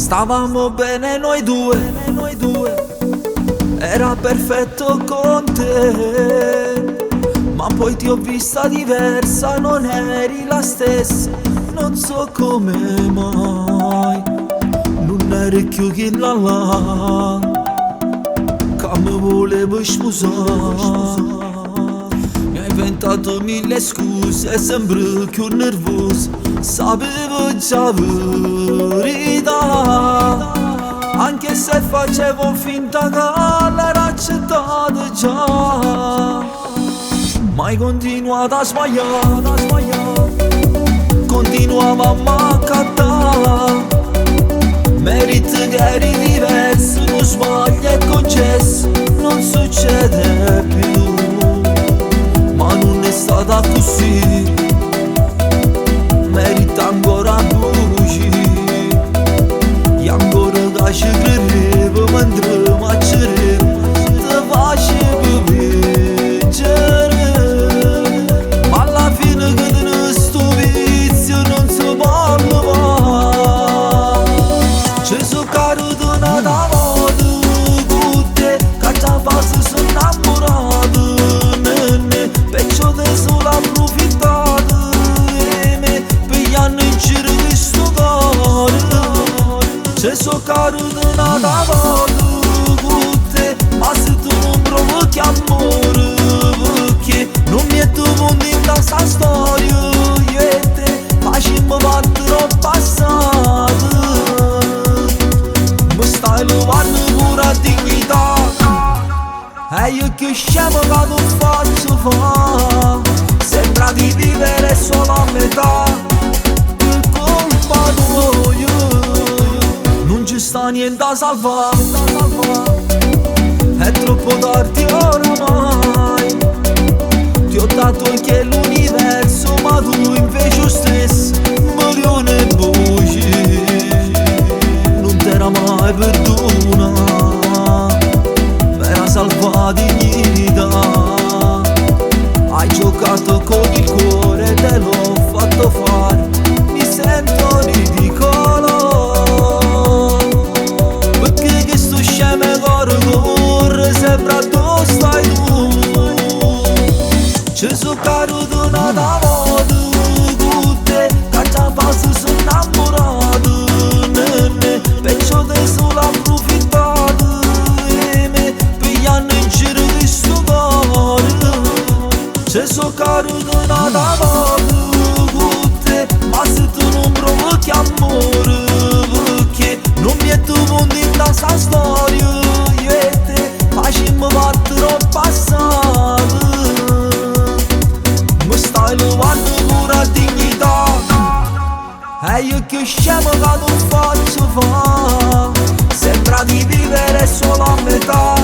Stavamo bene noi due, era perfetto con te. Ma poi ti ho vista diversa, non eri la stessa. Non so come mai, non eri più quella là che mi volevo sposare. Mi hai inventato mille scuse, sembri più nervoso. Sapevo già verità, anche se facevo finta che l'era accettata già. Ma hai continuato a sbagliare, continuavo a m'accattare. Meriti che eri diverso, non sbaglio è concesso, non succede più. Ma non è stata così, merita ancora buci. E ancora che ci credevo mentre mangerevo, ti facevo vincere. Ma alla fine che te ne sto vizio non si parla mai. Ci sono caduto una volta con te, che già fase sono innamorato. Perciò te solo approfittato e me per gli anni in giro di sto cuore. Ci sono caduto una volta con te, ma se tu non provochi amore, perché non metto mondo in questa storia. Io e te facciamo parte del passato, mi stai levando pure dignità. E io che scemo che non faccio fa, sembra di vivere solo a metà. Per colpa tua non ci sta niente a salvare. È troppo tardi oramai, ti ho dato anche l'universo, ma tu invece stesso milioni e voci non t'era mai perdona per salvare dignità. Hai giocato con il cuore e te l'ho fatto fare, mi sento ridicolo, perché che sto scemo corre sembra dove stai tu. Ci sono caduto una volta con te, che già fase sono innamorato. Perciò te solo approfittato e me per gli anni in giro di sto cuore. Ci sono caduto una volta con te, ma se tu non provochi amore, perché non metto mondo in questa storia. Io e te facciamo parte del passato, mi stai levando pure dignità. E io che scemo che non faccio fa, sembra di vivere solo a metà.